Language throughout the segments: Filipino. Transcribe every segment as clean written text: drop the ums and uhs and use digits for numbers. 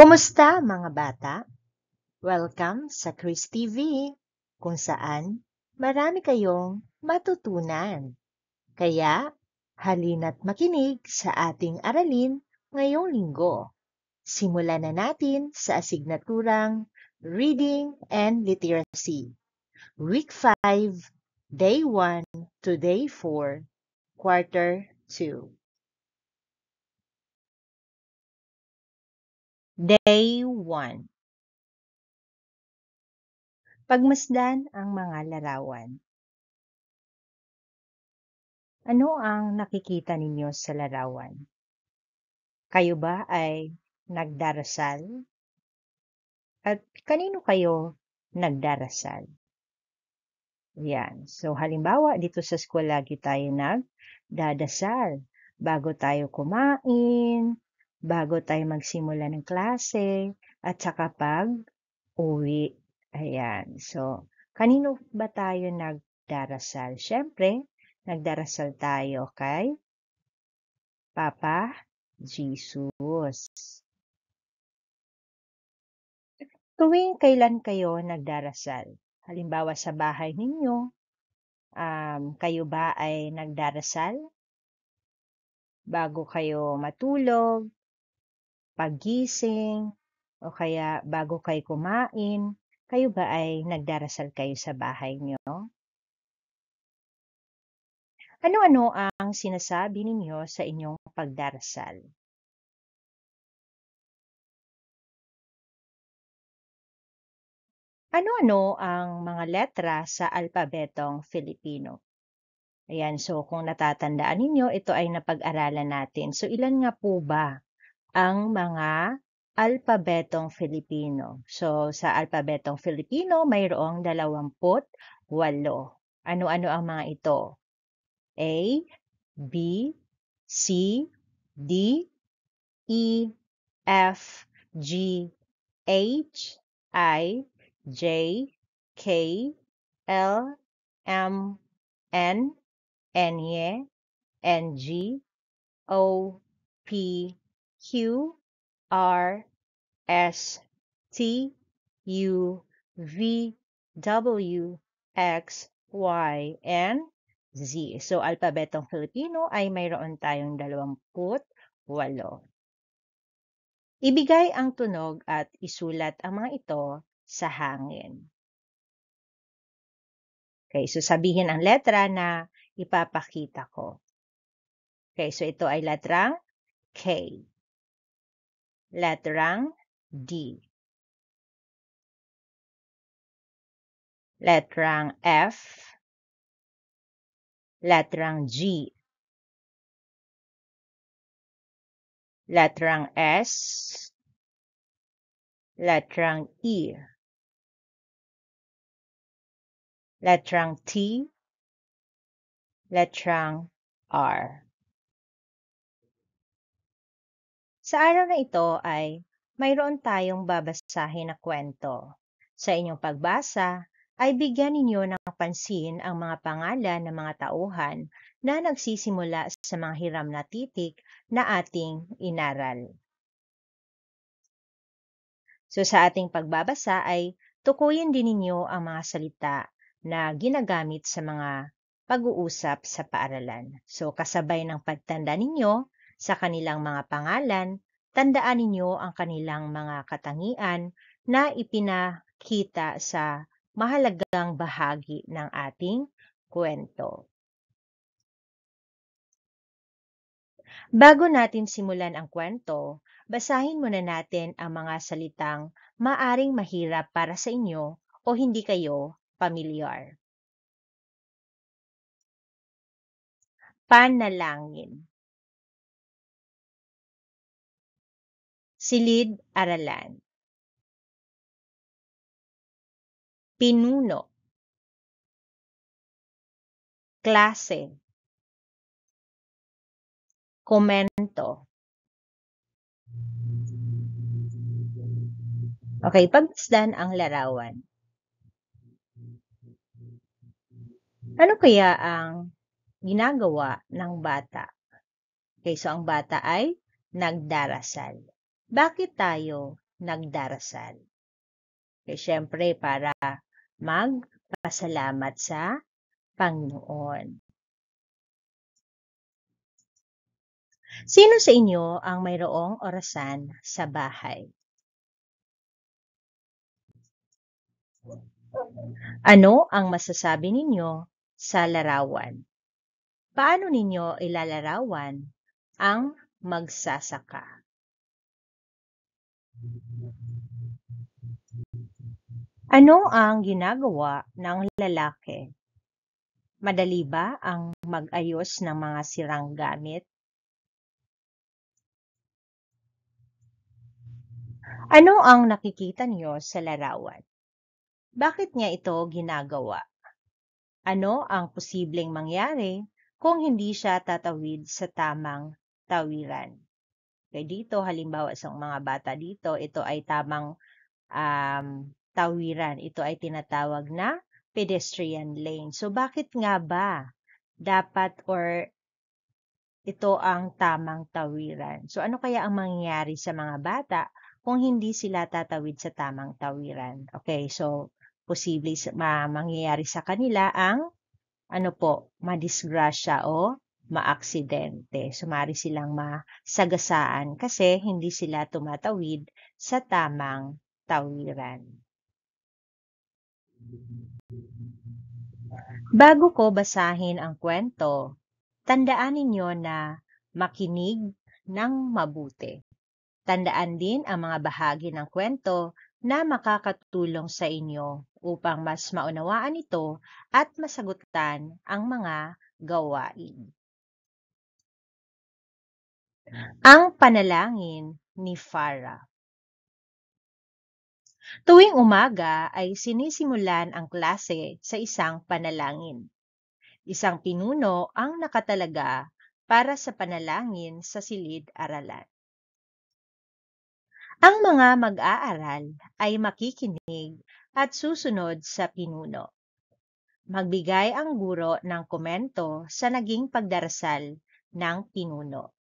Kumusta mga bata? Welcome sa Chris TV, kung saan marami kayong matutunan. Kaya, halina't makinig sa ating aralin ngayong linggo. Simulan na natin sa asignaturang Reading and Literacy. Week 5, Day 1 to Day 4, Quarter 2. Day 1. Pagmasdan ang mga larawan. Ano ang nakikita ninyo sa larawan? Kayo ba ay nagdarasal? At kanino kayo nagdarasal? Yan. So, halimbawa, dito sa school lagi tayo nagdadasal. Bago tayo kumain, bago tayo magsimula ng klase, at saka pag-uwi. Ayan. So, kanino ba tayo nagdarasal? Siyempre, nagdarasal tayo kay Papa Jesus. Tuwing kailan kayo nagdarasal? Halimbawa sa bahay ninyo, kayo ba ay nagdarasal? Bago kayo matulog, paggising, o kaya bago kayo kumain, kayo ba ay nagdarasal kayo sa bahay niyo? Ano-ano ang sinasabi ninyo sa inyong pagdarasal? Ano-ano ang mga letra sa alpabetong Filipino? Ayan, so kung natatandaan ninyo, ito ay napag-aralan natin. So ilan nga po ba ang mga alpabetong Filipino? So sa alpabetong Filipino, mayroong 28. Ano-ano ang mga ito? A, B, C, D, E, F, G, H, I, J, K, L, M, N, N, G, O, P, Q, R, S, T, U, V, W, X, Y, and Z. So, alpabetong Filipino ay mayroon tayong 28. Ibigay ang tunog at isulat ang mga ito sa hangin. Okay, so sabihin ang letra na ipapakita ko. Okay, so ito ay letrang K. Letrang D. Letrang F. Letrang G. Letrang S. Letrang E. Letrang T. Letrang R. Sa araw na ito ay mayroon tayong babasahin na kwento. Sa inyong pagbasa ay bigyan ninyo ng pansin ang mga pangalan ng mga tauhan na nagsisimula sa mga hiram na titik na ating inaral. So sa ating pagbabasa ay tukuyin din ninyo ang mga salita na ginagamit sa mga pag-uusap sa paaralan. So kasabay ng pagtanda ninyo sa kanilang mga pangalan, tandaan ninyo ang kanilang mga katangian na ipinakita sa mahalagang bahagi ng ating kwento. Bago natin simulan ang kwento, basahin muna natin ang mga salitang maaring mahirap para sa inyo o hindi kayo pamilyar. Panalangin. Silid-aralan. Pinuno. Klase. Komento. Okay, pagmasdan ang larawan. Ano kaya ang ginagawa ng bata? Okay, so ang bata ay nagdarasal. Bakit tayo nagdarasal. Okay, syempre para magpasalamat sa Panginoon. Sino sa inyo ang mayroong orasan sa bahay? Ano ang masasabi ninyo sa larawan? Paano ninyo ilalarawan ang magsasaka? Ano ang ginagawa ng lalaki? Madali ba ang mag-ayos ng mga sirang gamit? Ano ang nakikita niyo sa larawan? Bakit niya ito ginagawa? Ano ang posibleng mangyari kung hindi siya tatawid sa tamang tawiran? Okay, dito halimbawa sa mga bata dito, ito ay tamang tawiran. Ito ay tinatawag na pedestrian lane. So bakit nga ba dapat or ito ang tamang tawiran? So ano kaya ang mangyayari sa mga bata kung hindi sila tatawid sa tamang tawiran? Okay, so posible mangyayari sa kanila ang madisgrasya o maaksidente. Sumari silang masagasaan kasi hindi sila tumatawid sa tamang tawiran. Bago ko basahin ang kwento, tandaan ninyo na makinig ng mabuti. Tandaan din ang mga bahagi ng kwento na makakatulong sa inyo upang mas maunawaan ito at masagutan ang mga gawain. Ang panalangin ni Farah. Tuwing umaga ay sinisimulan ang klase sa isang panalangin. Isang pinuno ang nakatalaga para sa panalangin sa silid-aralan. Ang mga mag-aaral ay makikinig at susunod sa pinuno. Magbigay ang guro ng komento sa naging pagdarasal ng pinuno.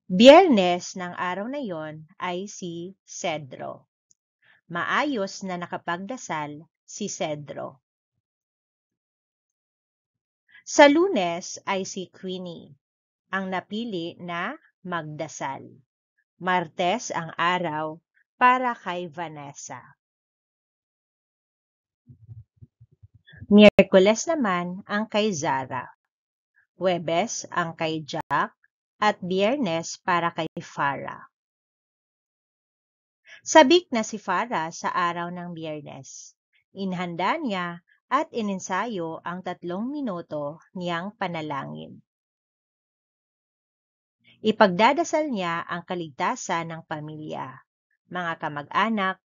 Biyernes ng araw na yon ay si Cedro. Maayos na nakapagdasal si Cedro. Sa Lunes ay si Queenie, ang napili na magdasal. Martes ang araw para kay Vanessa. Miyerkules naman ang kay Zara. Huwebes ang kay Jack at Biyernes para kay Farah. Sabik na si Farah sa araw ng Biyernes. Inhanda niya at ininsayo ang 3 minuto niyang panalangin. Ipagdadasal niya ang kaligtasan ng pamilya, mga kamag-anak,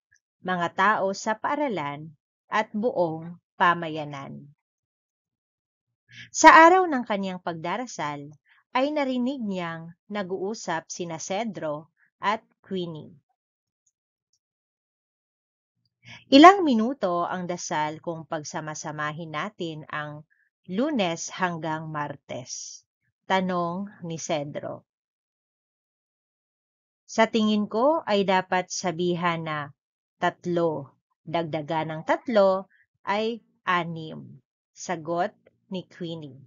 mga tao sa paaralan, at buong pamayanan. Sa araw ng kanyang pagdarasal, ay narinig niyang nag-uusap sina Cedro at Queenie. Ilang minuto ang dasal kung pagsamasamahin natin ang Lunes hanggang Martes? Tanong ni Cedro. Sa tingin ko ay dapat sabihan na 3. Dagdagan ng 3 ay 6. Sagot ni Queenie.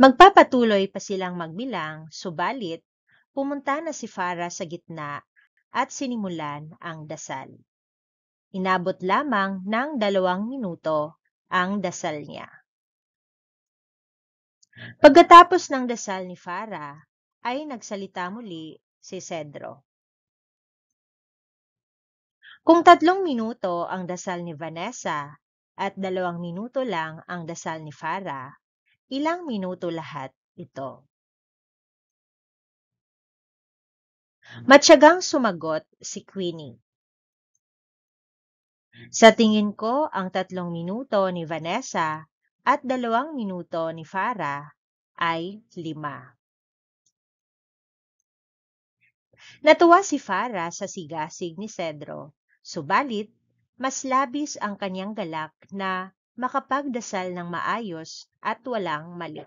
Magpapatuloy pa silang magbilang, subalit pumunta na si Farah sa gitna at sinimulan ang dasal. Inabot lamang ng 2 minuto ang dasal niya. Pagkatapos ng dasal ni Farah, ay nagsalita muli si Cedro. Kung 3 minuto ang dasal ni Vanessa at 2 minuto lang ang dasal ni Farah, ilang minuto lahat ito? Matyagang sumagot si Queenie. Sa tingin ko, ang 3 minuto ni Vanessa at 2 minuto ni Farah ay 5. Natuwa si Farah sa sigasig ni Cedro, subalit mas labis ang kanyang galak na makapagdasal ng maayos at walang mali.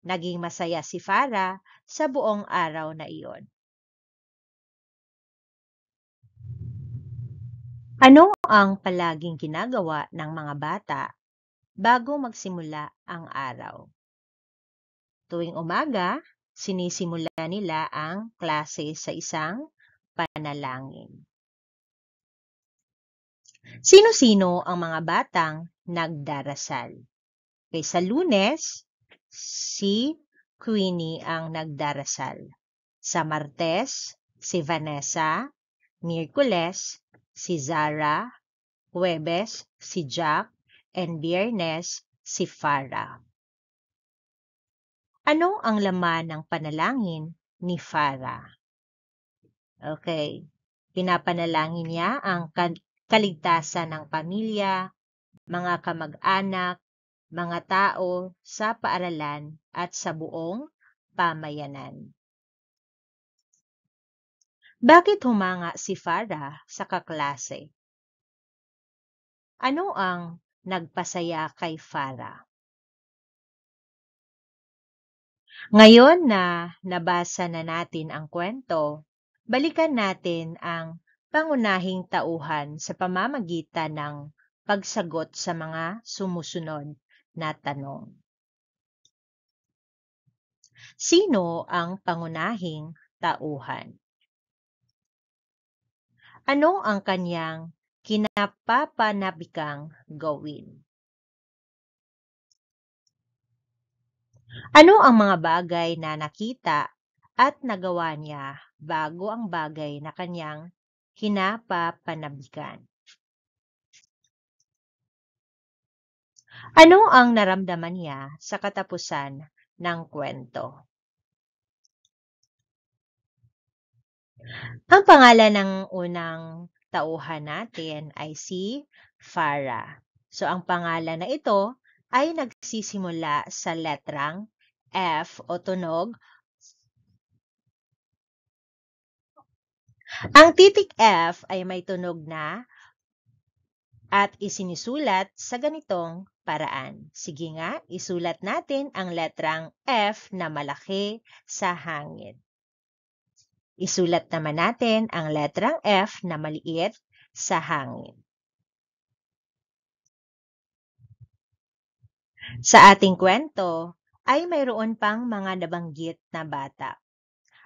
Naging masaya si Farah sa buong araw na iyon. Ano ang palaging ginagawa ng mga bata bago magsimula ang araw? Tuwing umaga, sinisimula nila ang klase sa isang panalangin. Sino-sino ang mga batang nagdarasal? Kay sa Lunes, si Queenie ang nagdarasal. Sa Martes, si Vanessa. Miyerkules, si Zara. Huwebes, si Jack. And Biyernes, si Farah. Ano ang laman ng panalangin ni Farah? Okay. Pinapanalangin niya ang kaligtasan ng pamilya, mga kamag-anak, mga tao sa paaralan at sa buong pamayanan. Bakit humanga si Farah sa kaklase? Ano ang nagpasaya kay Farah? Ngayon na nabasa na natin ang kwento, balikan natin ang pangunahing tauhan sa pamamagitan ng pagsagot sa mga sumusunod na tanong. Sino ang pangunahing tauhan? Ano ang kanyang kinapapanabikang gawin? Ano ang mga bagay na nakita at nagawa niya bago ang bagay na kanyang kinapapanabikan? Ano ang naramdaman niya sa katapusan ng kwento? Ang pangalan ng unang tauhan natin ay si Farah. So, ang pangalan na ito ay nagsisimula sa letrang F o tunog. Ang titik F ay may tunog na at isinisulat sa ganitong paraan. Sige nga, isulat natin ang letrang F na malaki sa hangin. Isulat naman natin ang letrang F na maliit sa hangin. Sa ating kwento ay mayroon pang mga nabanggit na bata.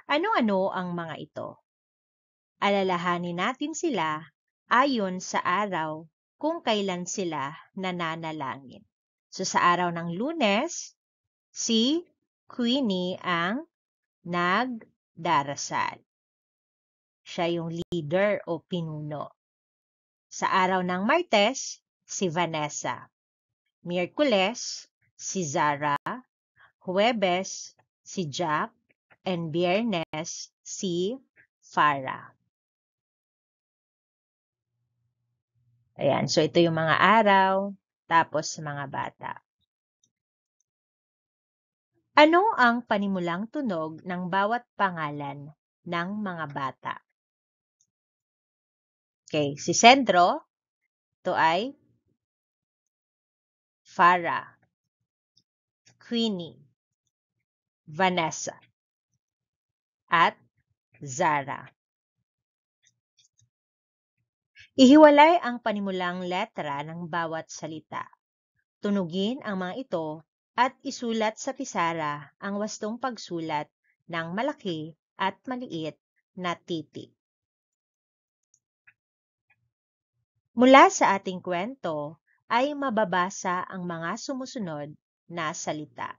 Ano-ano ang mga ito? Alalahanin natin sila ayon sa araw kung kailan sila nananalangin. So sa araw ng Lunes, si Queenie ang nagdarasal. Siya yung leader o pinuno. Sa araw ng Martes, si Vanessa. Miyerkules, si Zara. Huwebes, si Jack. And Biyernes, si Farah. Ayan, so ito yung mga araw, tapos mga bata. Ano ang panimulang tunog ng bawat pangalan ng mga bata? Okay, si Sandro, ito ay Farah, Queenie, Vanessa, at Zara. Ihiwalay ang panimulang letra ng bawat salita. Tunugin ang mga ito at isulat sa pisara ang wastong pagsulat ng malaki at maliit na titik. Mula sa ating kwento ay mababasa ang mga sumusunod na salita.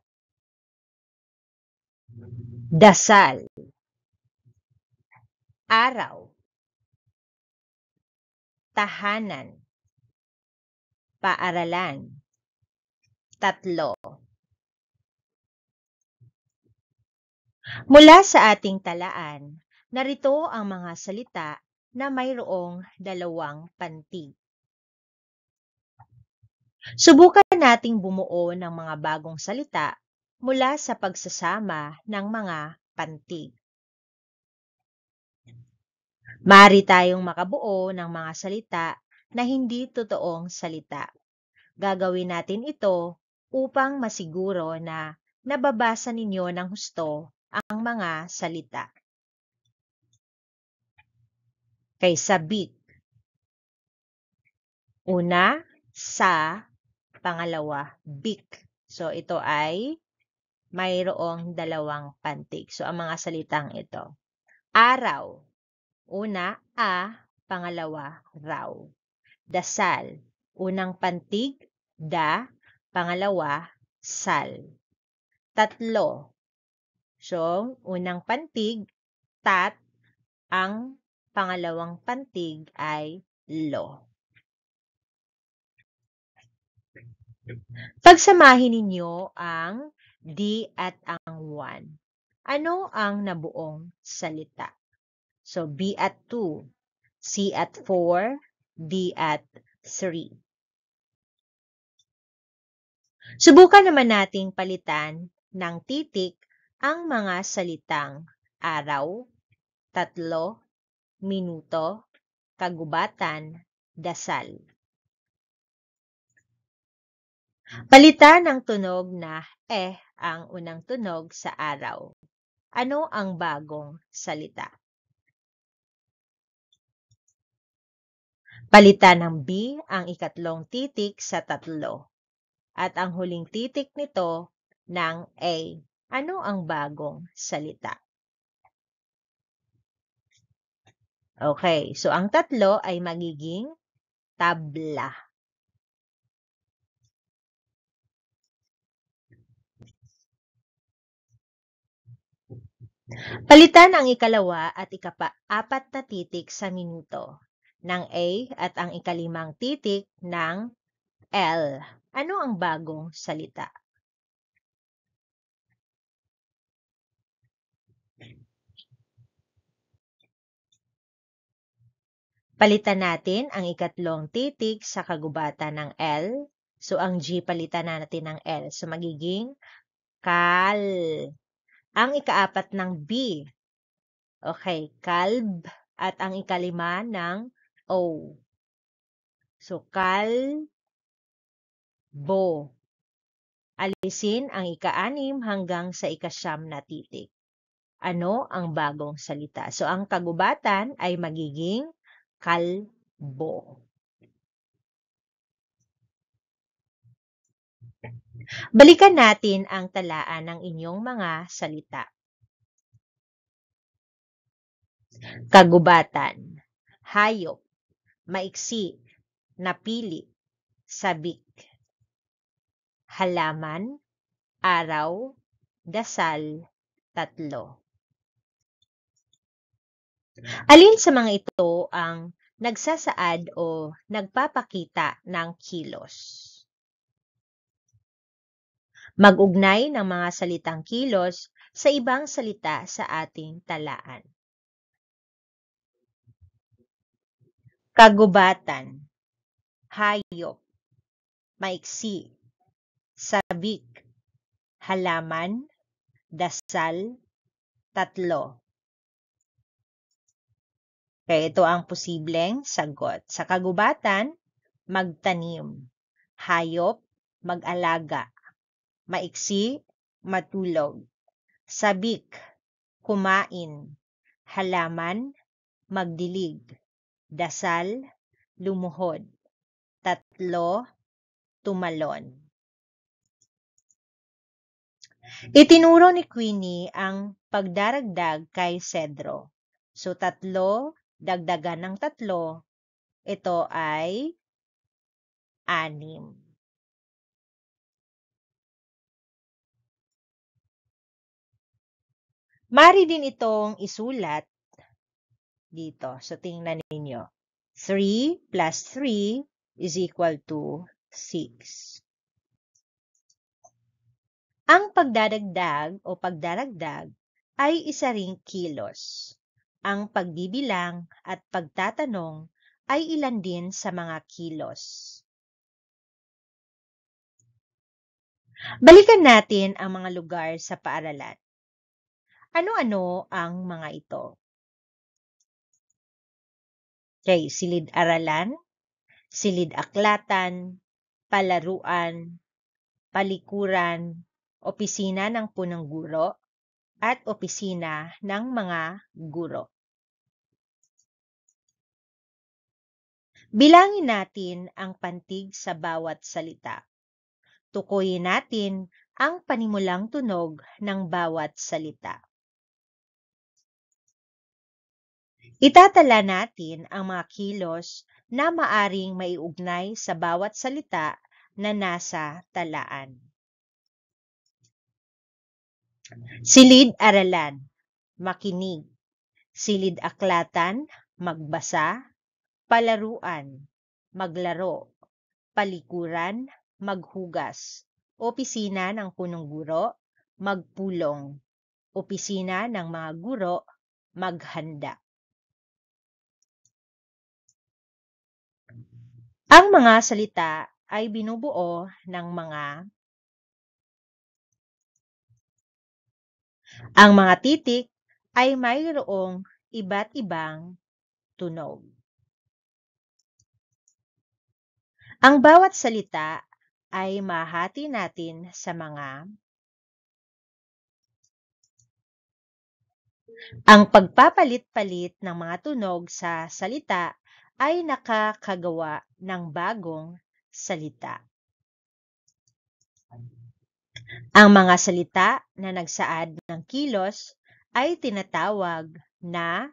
Dasal, araw, tahanan, paaralan, tatlo. Mula sa ating talaan, narito ang mga salita na mayroong dalawang pantig. Subukan nating bumuo ng mga bagong salita mula sa pagsasama ng mga pantig. Maaari tayong makabuo ng mga salita na hindi totoong salita. Gagawin natin ito upang masiguro na nababasa ninyo ng husto ang mga salita. Kay sabik, Una, sa, pangalawa, bik. So, ito ay mayroong dalawang pantig. So, ang mga salitang ito. Araw. Una, pangalawa, raw. Dasal. Unang pantig, da, pangalawa, sal. Tatlo. So, unang pantig, tat, ang pangalawang pantig ay lo. Pagsamahin ninyo ang di at ang one. Ano ang nabuong salita? So, B at 2, C at 4, D at 3. Subukan naman nating palitan ng titik ang mga salitang araw, tatlo, minuto, kagubatan, dasal. Palitan ng tunog na ang unang tunog sa araw. Ano ang bagong salita? Palitan ng B ang ikatlong titik sa tatlo. At ang huling titik nito ng A. Ano ang bagong salita? Okay, so ang tatlo ay magiging tabla. Palitan ang ikalawa at ikaapat na titik sa minuto ng A at ang ikalimang titik ng L. Ano ang bagong salita? Palitan natin ang ikatlong titik sa kagubatan ng L. So, ang G palitan natin ng L. So, magiging kal. Ang ikaapat ng B. Okay, kalb. At ang ikalima ng O. So, kalbo. Alisin ang ika-6 hanggang sa ika-9 na titik. Ano ang bagong salita? So, ang kagubatan ay magiging kalbo. Balikan natin ang talaan ng inyong mga salita. Kagubatan, hayop, maiksi, napili, sabik. Halaman, araw, dasal, tatlo. Alin sa mga ito ang nagsasaad o nagpapakita ng kilos? Mag-ugnay ng mga salitang kilos sa ibang salita sa ating talaan. Kagubatan, hayop, maiksi, sabik, halaman, dasal, tatlo. Kaya ito ang posibleng sagot. Sa kagubatan, magtanim. Hayop, mag-alaga. Maiksi, matulog. Sabik, kumain. Halaman, magdilig. Dasal, lumuhod. Tatlo, tumalon. Itinuro ni Queenie ang pagdaragdag kay Cedro. So, tatlo, dagdagan ng tatlo, ito ay 6. Mari din itong isulat dito. So, tingnan ninyo. 3 plus 3 is equal to 6. Ang pagdadagdag o pagdaragdag ay isa ring kilos. Ang pagbibilang at pagtatanong ay ilan din sa mga kilos. Balikan natin ang mga lugar sa paaralan. Ano-ano ang mga ito? Okay, silid-aralan, silid-aklatan, palaruan, palikuran, opisina ng punong guro, at opisina ng mga guro. Bilangin natin ang pantig sa bawat salita. Tukuyin natin ang panimulang tunog ng bawat salita. Itatala natin ang mga kilos na maaring maiugnay sa bawat salita na nasa talaan. Silid-aralan, makinig. Silid-aklatan, magbasa. Palaruan, maglaro. Palikuran, maghugas. Opisina ng punong guro, magpulong. Opisina ng mga guro, maghanda. Ang mga salita ay binubuo ng ang mga titik ay mayroong iba't ibang tunog. Ang bawat salita ay mahati natin sa Ang pagpapalit-palit ng mga tunog sa salita ay nakakagawa ng bagong salita. Ang mga salita na nagsaad ng kilos ay tinatawag na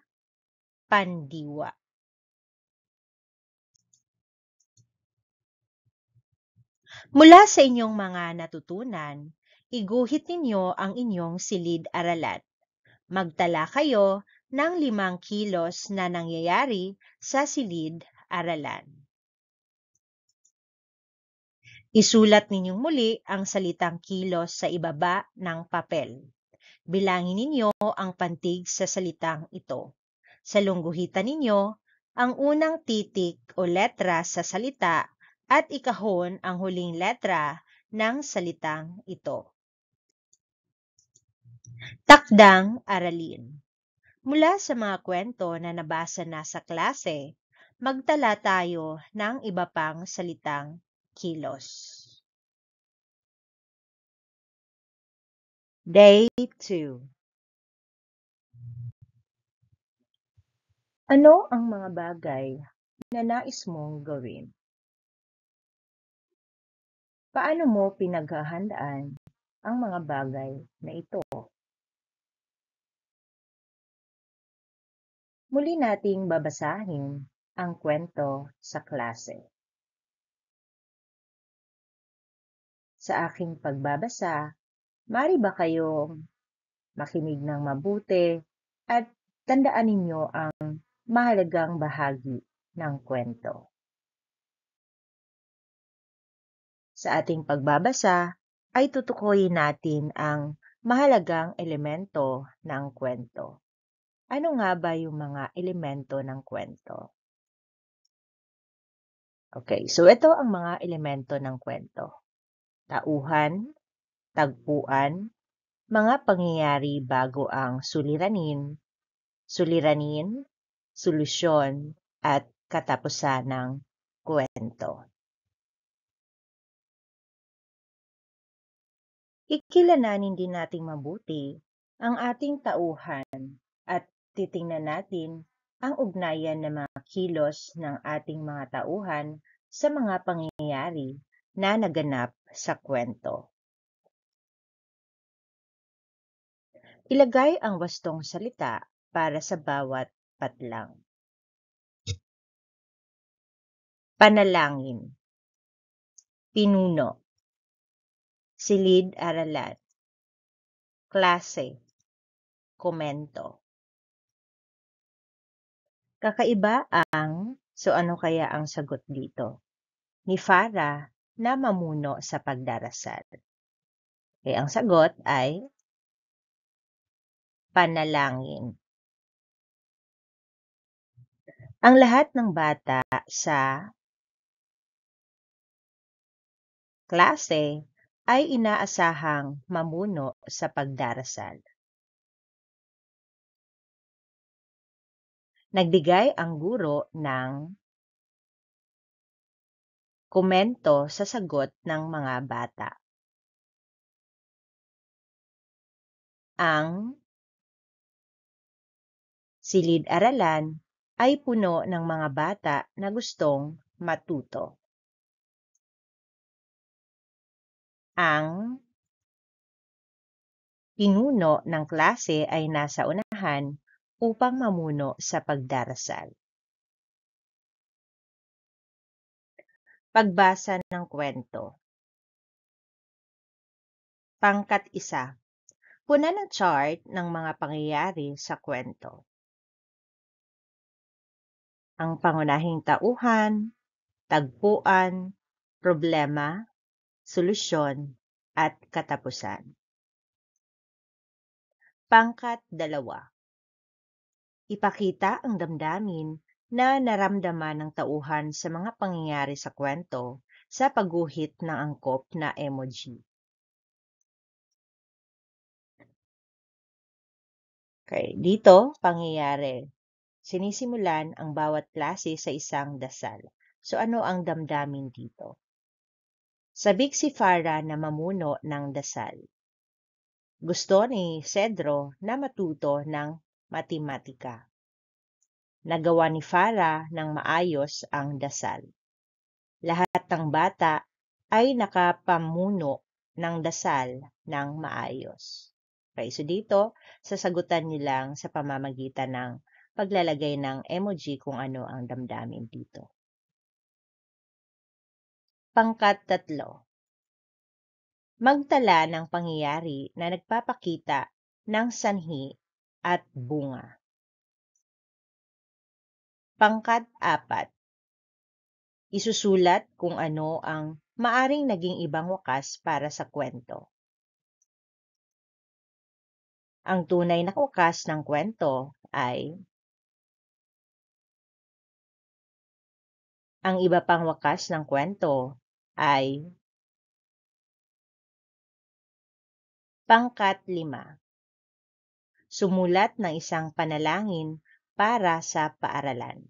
pandiwa. Mula sa inyong mga natutunan, iguhit ninyo ang inyong silid-aralan. Magtala kayo ng 5 kilos na nangyayari sa silid-aralan. Isulat ninyong muli ang salitang kilos sa ibaba ng papel. Bilangin ninyo ang pantig sa salitang ito. Salungguhitan ninyo ang unang titik o letra sa salita at ikahon ang huling letra ng salitang ito. Takdang aralin. Mula sa mga kwento na nabasa na sa klase, magtala tayo ng iba pang salitang kilos. Day 2. Ano ang mga bagay na nais mong gawin? Paano mo pinaghahandaan ang mga bagay na ito? Muli nating babasahin ang kwento sa klase. Sa aking pagbabasa, maaari ba kayong makinig ng mabuti at tandaan ninyo ang mahalagang bahagi ng kwento. Sa ating pagbabasa ay tutukuyin natin ang mahalagang elemento ng kwento. Ano nga ba yung mga elemento ng kwento? Okay, so ito ang mga elemento ng kwento. Tauhan, tagpuan, mga pangyayari bago ang suliranin, solusyon, at katapusan ng kwento. Ikilalanin din nating mabuti ang ating tauhan at titingnan natin ang ugnayan ng mga kilos ng ating mga tauhan sa mga pangyayari na naganap sa kwento. Ilagay ang wastong salita para sa bawat patlang. Panalangin, pinuno, silid-aralan, klase, komento. Kakaiba so ano kaya ang sagot dito? Ni Farah na mamuno sa pagdarasal. Okay, ang sagot ay panalangin. Ang lahat ng bata sa klase ay inaasahang mamuno sa pagdarasal. Nagbigay ang guro ng komento sa sagot ng mga bata. Ang silid-aralan ay puno ng mga bata na gustong matuto. Ang pinuno ng klase ay nasa unahan upang mamuno sa pagdarasal. Pagbasa ng kwento. Pangkat 1. Puna ng chart ng mga pangyayari sa kwento. Ang pangunahing tauhan, tagpuan, problema, solusyon, at katapusan. Pangkat 2. Ipakita ang damdamin na naramdaman ng tauhan sa mga pangyayari sa kwento sa pagguhit ng angkop na emoji. Okay, dito, pangyayari. Sinisimulan ang bawat klase sa isang dasal. So ano ang damdamin dito? Sabik si Farah na mamuno ng dasal. Gusto ni Cedro na matuto ng matematika. Nagawa ni Farah ng maayos ang dasal. Lahat ng bata ay nakapamuno ng dasal ng maayos. Okay, so dito, sasagutan niyo lang sa pamamagitan ng paglalagay ng emoji kung ano ang damdamin dito. Pangkat 3. Magtala ng pangyayari na nagpapakita ng sanhi at bunga. Pangkat 4. Isusulat kung ano ang maaring naging ibang wakas para sa kwento. Ang tunay na wakas ng kwento ay ang iba pang wakas ng kwento ay Pangkat 5. Sumulat ng isang panalangin para sa paaralan.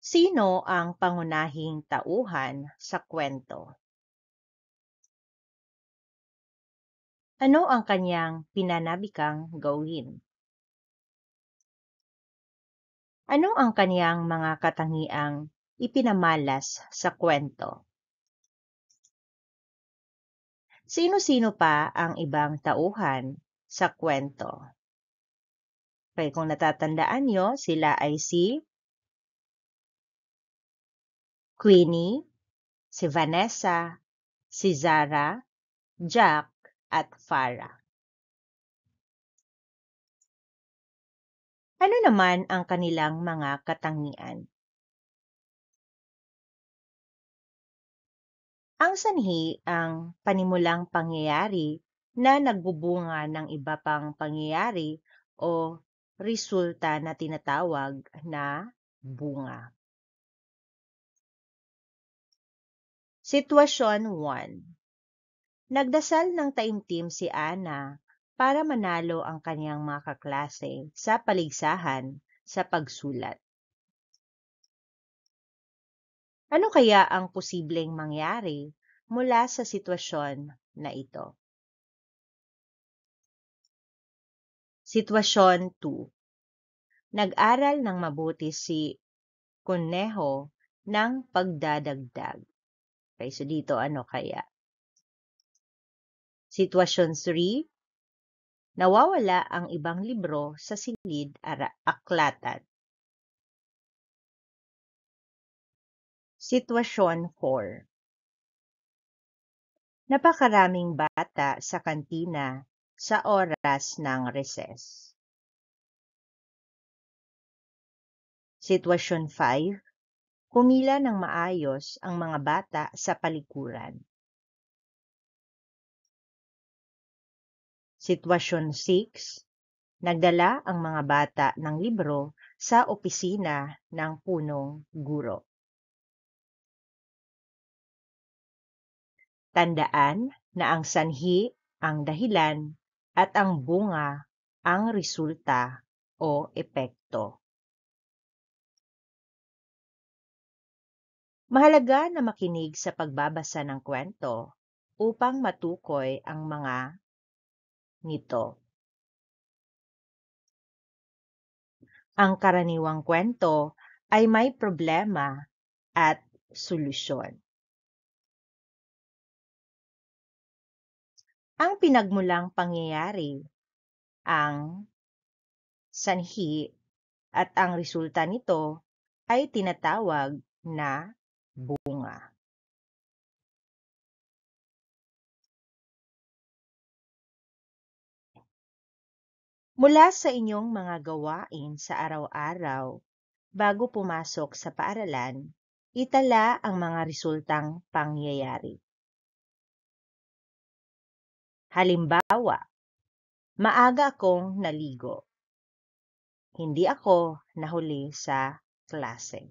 Sino ang pangunahing tauhan sa kwento? Ano ang kanyang pinanabikang gawin? Ano ang kaniyang mga katangiang ipinamalas sa kwento? Sino-sino pa ang ibang tauhan sa kwento? Okay, kung natatandaan nyo, sila ay si Queenie, si Vanessa, si Zara, Jack, at Farah. Ano naman ang kanilang mga katangian? Ang sanhi ang panimulang pangyayari na nagbubunga ng iba pang pangyayari o resulta na tinatawag na bunga. Sitwasyon 1. Nagdasal ng taimtim si Ana para manalo ang kanyang mga kaklase sa paligsahan sa pagsulat. Ano kaya ang posibleng mangyari mula sa sitwasyon na ito? Sitwasyon 2. Nag-aral ng mabuti si Kuneho ng pagdadagdag. Okay, so dito ano kaya? Sitwasyon 3. Nawawala ang ibang libro sa silid-aklatan. Sitwasyon 4. Napakaraming bata sa kantina sa oras ng recess. Sitwasyon 5. Pumila ng maayos ang mga bata sa palikuran. Sitwasyon 6. Nagdala ang mga bata ng libro sa opisina ng punong guro. Tandaan na ang sanhi ang dahilan at ang bunga ang resulta o epekto. Mahalaga na makinig sa pagbabasa ng kwento upang matukoy ang mga nito. Ang karaniwang kwento ay may problema at solusyon. Ang pinagmulang pangyayari, ang sanhi at ang resulta nito ay tinatawag na bunga. Mula sa inyong mga gawain sa araw-araw, bago pumasok sa paaralan, itala ang mga resultang pangyayari. Halimbawa, maaga akong naligo. Hindi ako nahuli sa klase.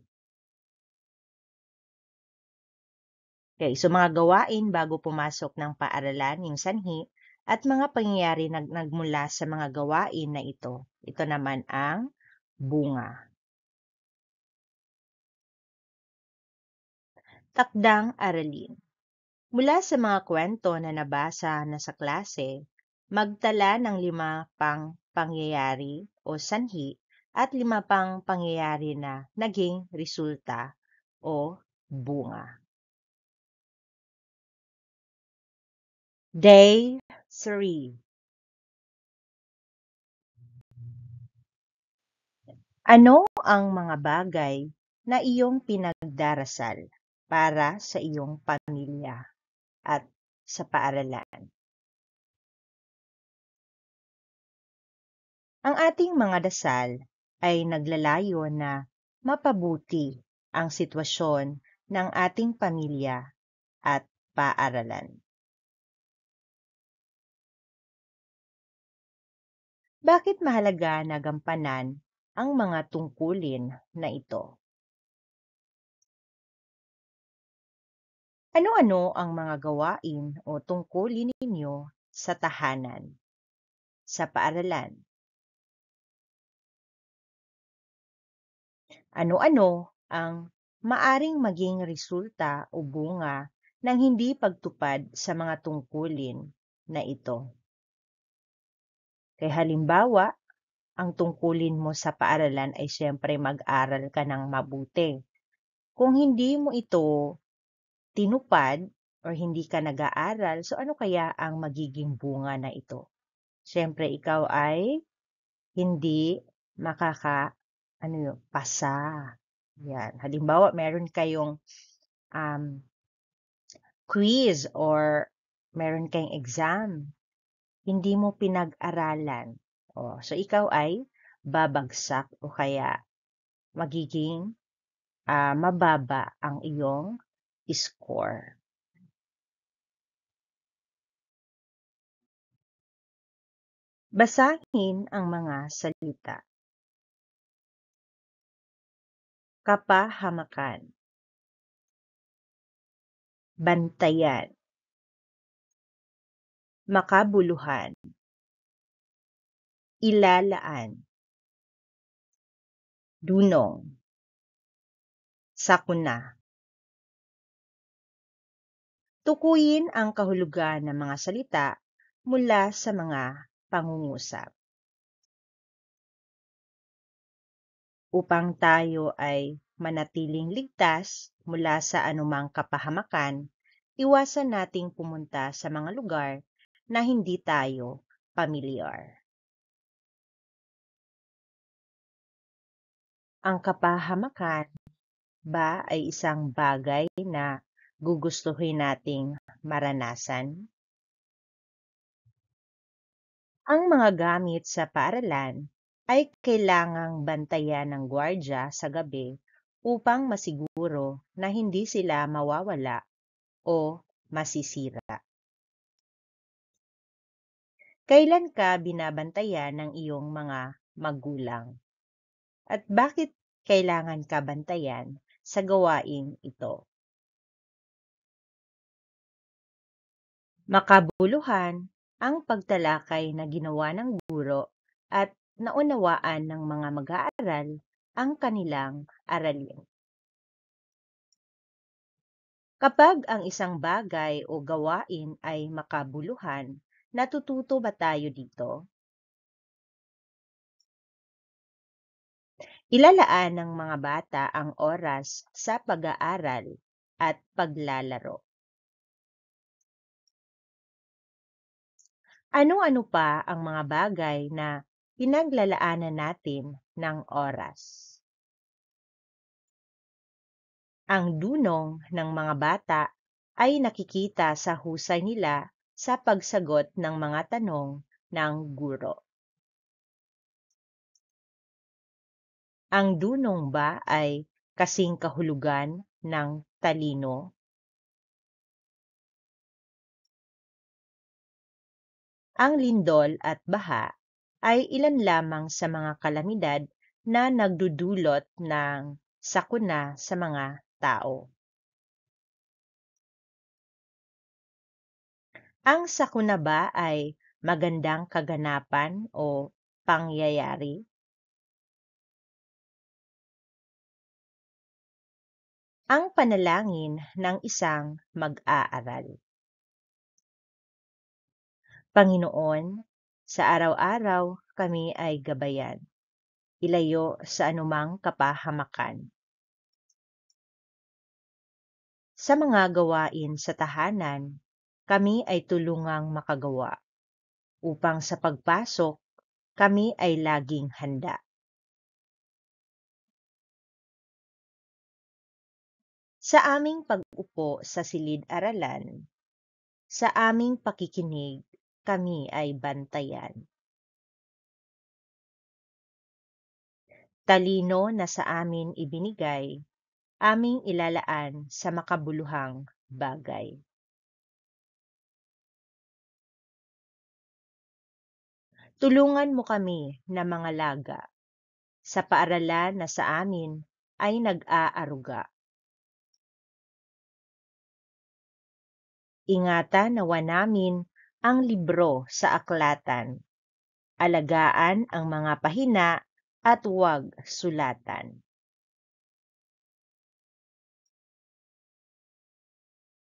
Okay, so mga gawain bago pumasok ng paaralan, yung sanhi, at mga pangyayari nagmula sa mga gawain na ito. Ito naman ang bunga. Takdang aralin. Mula sa mga kwento na nabasa na sa klase, magtala ng 5 pang pangyayari o sanhi at 5 pang pangyayari na naging resulta o bunga. Day 3. Ano ang mga bagay na iyong pinagdarasal para sa iyong pamilya at sa paaralan? Ang ating mga dasal ay naglalayo na mapabuti ang sitwasyon ng ating pamilya at paaralan. Bakit mahalaga na gampanan ang mga tungkulin na ito? Ano-ano ang mga gawain o tungkulin ninyo sa tahanan, sa paaralan? Ano-ano ang maaring maging resulta o bunga ng hindi pagtupad sa mga tungkulin na ito? Kaya halimbawa, ang tungkulin mo sa paaralan ay siyempre mag-aral ka ng mabuti. Kung hindi mo ito tinupad or hindi ka nag-aaral, so ano kaya ang magiging bunga na ito? Siyempre, ikaw ay hindi pasa. Yan. Halimbawa, meron kayong quiz or meron kayong exam. Hindi mo pinag-aralan. So ikaw ay babagsak o kaya magiging mababa ang iyong score. Basahin ang mga salita. Kapahamakan. Bantayan. Makabuluhan. Ilalaan. Dunong. Sakuna. Tukuyin ang kahulugan ng mga salita mula sa mga pangungusap. Upang tayo ay manatiling ligtas mula sa anumang kapahamakan, iwasan nating pumunta sa mga lugar na hindi tayo pamilyar. Ang kapahamakan ba ay isang bagay na gugustuhin nating maranasan? Ang mga gamit sa paaralan ay kailangang bantayan ng gwardiya sa gabi upang masiguro na hindi sila mawawala o masisira. Kailan ka binabantayan ng iyong mga magulang? At bakit kailangan ka bantayan sa gawaing ito? Makabuluhan ang pagtalakay na ginawa ng guro at naunawaan ng mga mag-aaral ang kanilang aralin. Kapag ang isang bagay o gawain ay makabuluhan, natututo ba tayo dito? Ilalaan ng mga bata ang oras sa pag-aaral at paglalaro. Ano-ano pa ang mga bagay na pinaglalaanan natin ng oras? Ang dunong ng mga bata ay nakikita sa husay nila sa pagsagot ng mga tanong ng guro. Ang dunong ba ay kasing kahulugan ng talino? Ang lindol at baha ay ilan lamang sa mga kalamidad na nagdudulot ng sakuna sa mga tao. Ang sakuna ba ay magandang kaganapan o pangyayari? Ang panalangin ng isang mag-aaral. Panginoon, sa araw-araw kami ay gabayan. Ilayo sa anumang kapahamakan. Sa mga gawain sa tahanan, kami ay tulungang makagawa, upang sa pagpasok, kami ay laging handa. Sa aming pag-upo sa silid-aralan, sa aming pakikinig, kami ay bantayan. Talino na sa amin ibinigay, aming ilalaan sa makabuluhang bagay. Tulungan mo kami na mga laga, sa paaralan na sa amin ay nag-aaruga. Ingatan nawa namin ang libro sa aklatan. Alagaan ang mga pahina at huwag sulatan.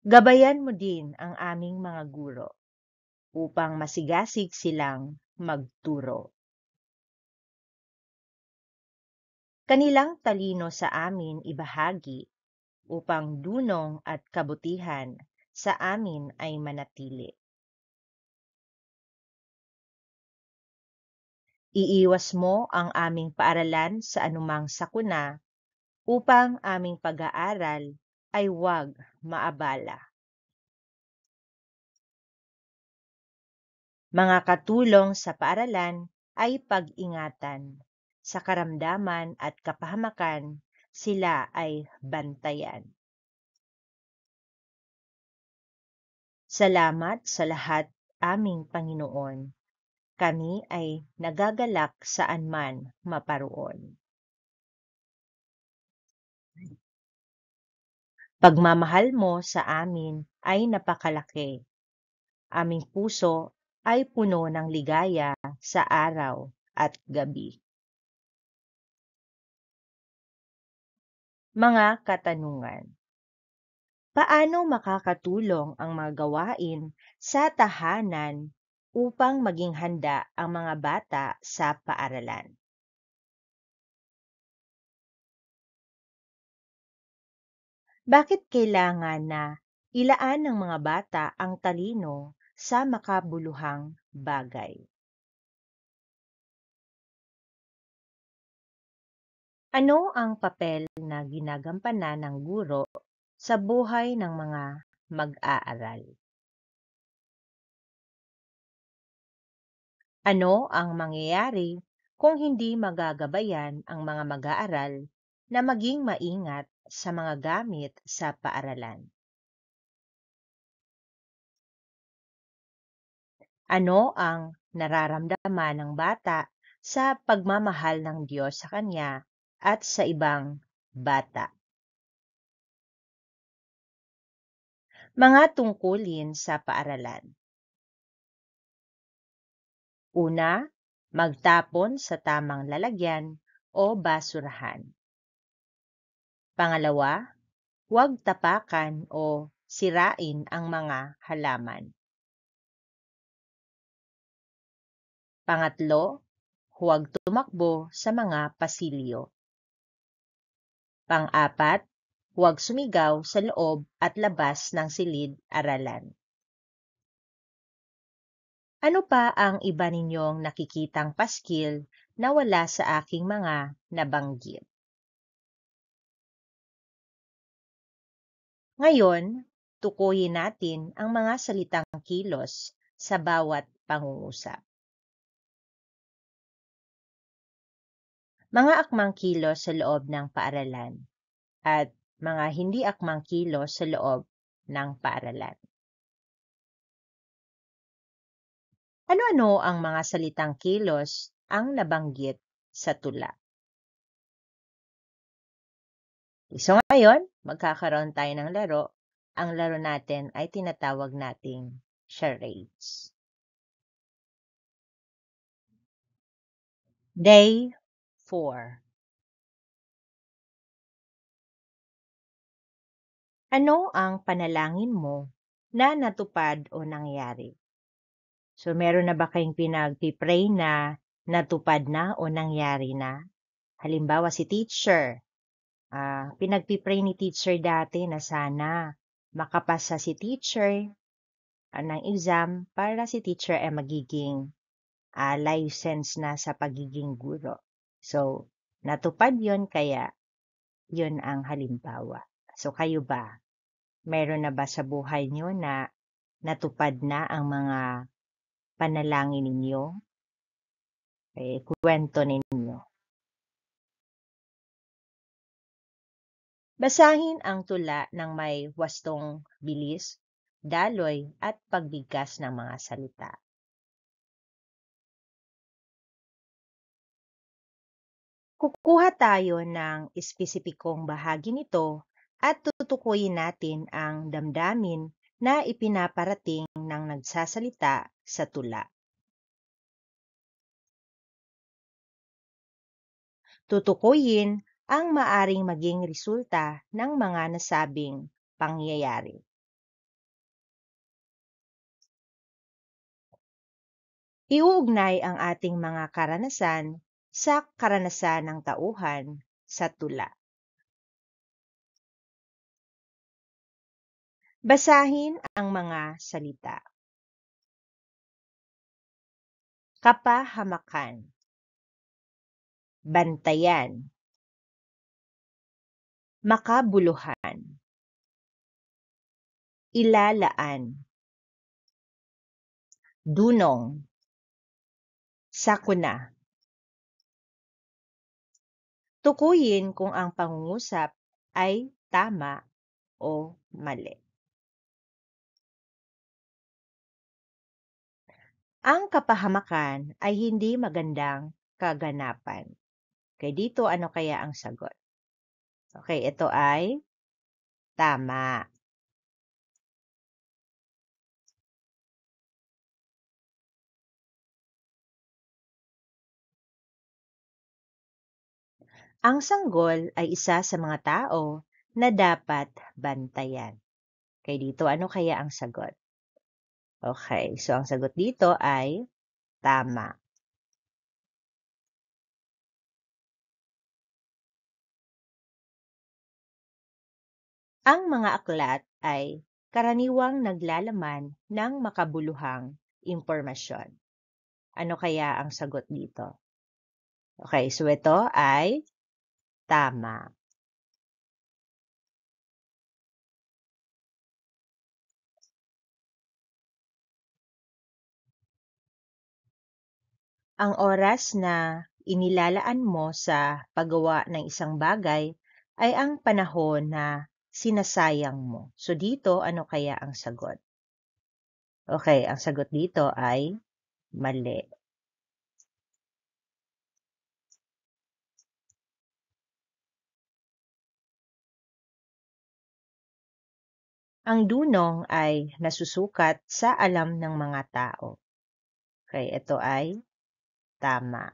Gabayan mo din ang aming mga guro upang masigasig silang magturo. Kanilang talino sa amin ibahagi upang dunong at kabutihan sa amin ay manatili. Iiwas mo ang aming paaralan sa anumang sakuna upang aming pag-aaral ay huwag maabala. Mga katulong sa paaralan ay pag-ingatan. Sa karamdaman at kapahamakan, sila ay bantayan. Salamat sa lahat, aming Panginoon. Kami ay nagagalak saan man maparoon. Pagmamahal mo sa amin ay napakalaki. Aming puso ay puno ng ligaya sa araw at gabi. Mga katanungan. Paano makakatulong ang mga gawain sa tahanan upang maging handa ang mga bata sa paaralan? Bakit kailangan na ilaan ng mga bata ang talino sa makabuluhang bagay? Ano ang papel na ginagampanan ng guro sa buhay ng mga mag-aaral? Ano ang mangyayari kung hindi magagabayan ang mga mag-aaral na maging maingat sa mga gamit sa paaralan? Ano ang nararamdaman ng bata sa pagmamahal ng Diyos sa kanya at sa ibang bata? Mga tungkulin sa paaralan. Una, magtapon sa tamang lalagyan o basurahan. Pangalawa, huwag tapakan o sirain ang mga halaman. Pangatlo, huwag tumakbo sa mga pasilyo. Pang-apat, huwag sumigaw sa loob at labas ng silid-aralan. Ano pa ang iba ninyong nakikitang paskil na wala sa aking mga nabanggit? Ngayon, tukuyin natin ang mga salitang kilos sa bawat pangungusap. Mga akmang kilos sa loob ng paaralan at mga hindi akmang kilos sa loob ng paaralan. Ano-ano ang mga salitang kilos ang nabanggit sa tula? So ngayon, magkakaroon tayo ng laro. Ang laro natin ay tinatawag nating charades. Day 4. Ano ang panalangin mo na natupad o nangyari? So meron na ba kayong pinagpipray na natupad na o nangyari na? Halimbawa si teacher, pinagpipray ni teacher dati na sana makapasa si teacher ng exam para si teacher ay magiging license na sa pagiging guro. So, natupad yon kaya yon ang halimbawa. So, kayo ba? Meron na ba sa buhay nyo na natupad na ang mga panalangin ninyo? Kwento ninyo. Basahin ang tula ng may wastong bilis, daloy at pagbigkas ng mga salita. Kukuha tayo ng espesipikong bahagi nito at tutukuyin natin ang damdamin na ipinaparating ng nagsasalita sa tula. Tutukuyin ang maaring maging resulta ng mga nasabing pangyayari. Iuugnay ang ating mga karanasan sa karanasan ng tauhan sa tula. Basahin ang mga salita. Kapahamakan, bantayan, makabuluhan, ilalaan, dunong, sakuna. Tukuyin kung ang pangungusap ay tama o mali. Ang kapahamakan ay hindi magandang kaganapan. Okay, dito ano kaya ang sagot? Okay, ito ay tama. Ang sanggol ay isa sa mga tao na dapat bantayan. Okay, dito ano kaya ang sagot? Okay, so ang sagot dito ay tama. Ang mga aklat ay karaniwang naglalaman ng makabuluhang impormasyon. Ano kaya ang sagot dito? Okay, so ito ay tama. Ang oras na inilalaan mo sa paggawa ng isang bagay ay ang panahon na sinasayang mo. So dito, ano kaya ang sagot? Okay, ang sagot dito ay mali. Ang dunong ay nasusukat sa alam ng mga tao. Okay, ito ay tama.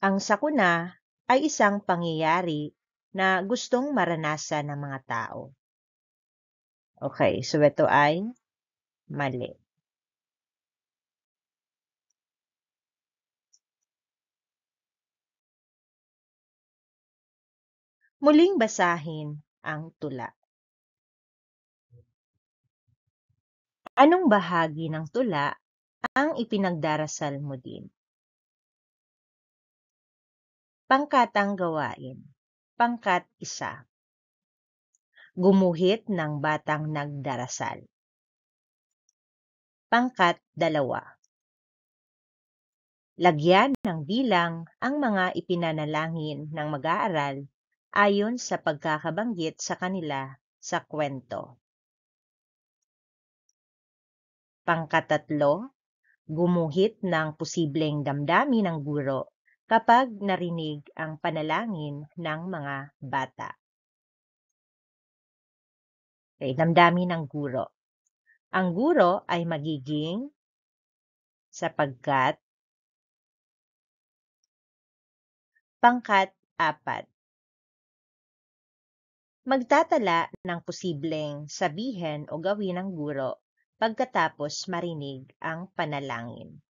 Ang sakuna ay isang pangyayari na gustong maranasan ng mga tao. Okay, so ito ay mali. Muling basahin ang tula. Anong bahagi ng tula ang ipinagdarasal mo din? Pangkatang gawain. Pangkat 1. Gumuhit ng batang nagdarasal. Pangkat 2. Lagyan ng bilang ang mga ipinanalangin ng mag-aaral ayon sa pagkakabanggit sa kanila sa kwento. Pangkat 3. Gumuhit ng posibleng damdamin ng guro kapag narinig ang panalangin ng mga bata. Okay, damdamin ng guro. Ang guro ay magiging sapagkat. Pangkat 4. Magtatala ng posibleng sabihin o gawin ng guro pagkatapos marinig ang panalangin.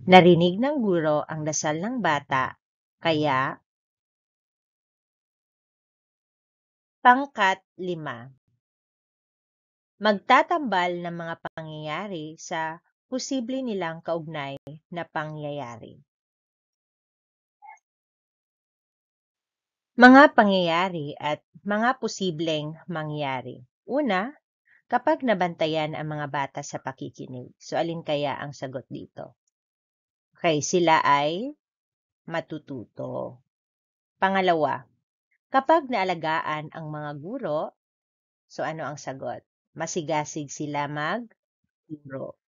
Narinig ng guro ang dasal ng bata, kaya. Pangkat 5. Magtatambal ng mga pangyayari sa posible nilang kaugnay na pangyayari. Mga pangyayari at mga posibleng mangyari. Una, kapag nabantayan ang mga bata sa pakikinig. So, alin kaya ang sagot dito? Okay, sila ay matututo. Pangalawa, kapag naalagaan ang mga guro, so ano ang sagot? Masigasig sila mag-guro.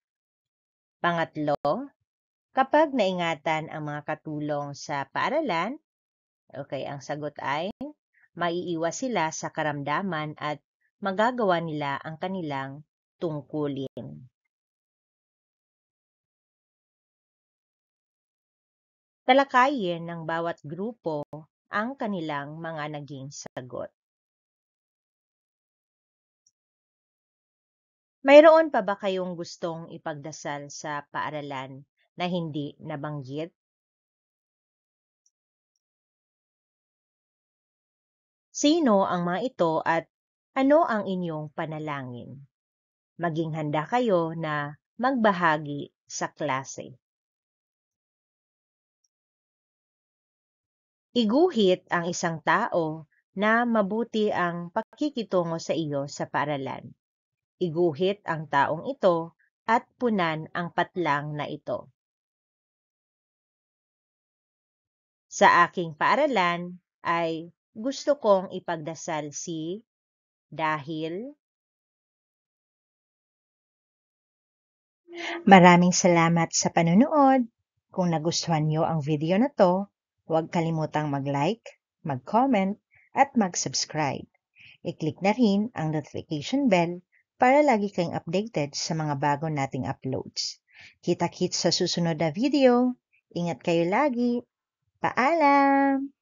Pangatlo, kapag naingatan ang mga katulong sa paaralan, okay, ang sagot ay maiiwas sila sa karamdaman at magagawa nila ang kanilang tungkulin. Talakayin ng bawat grupo ang kanilang mga naging sagot. Mayroon pa ba kayong gustong ipagdasal sa paaralan na hindi nabanggit? Sino ang mga ito at ano ang inyong panalangin? Maging handa kayo na magbahagi sa klase. Iguhit ang isang tao na mabuti ang pakikitungo sa iyo sa paaralan. Iguhit ang taong ito at punan ang patlang na ito. Sa aking paaralan ay gusto kong ipagdasal si dahil. Maraming salamat sa panunood. Kung nagustuhan niyo ang video na to, huwag kalimutang mag-like, mag-comment, at mag-subscribe. I-click na rin ang notification bell para lagi kayong updated sa mga bago nating uploads. Kita-kits sa susunod na video. Ingat kayo lagi. Paalam!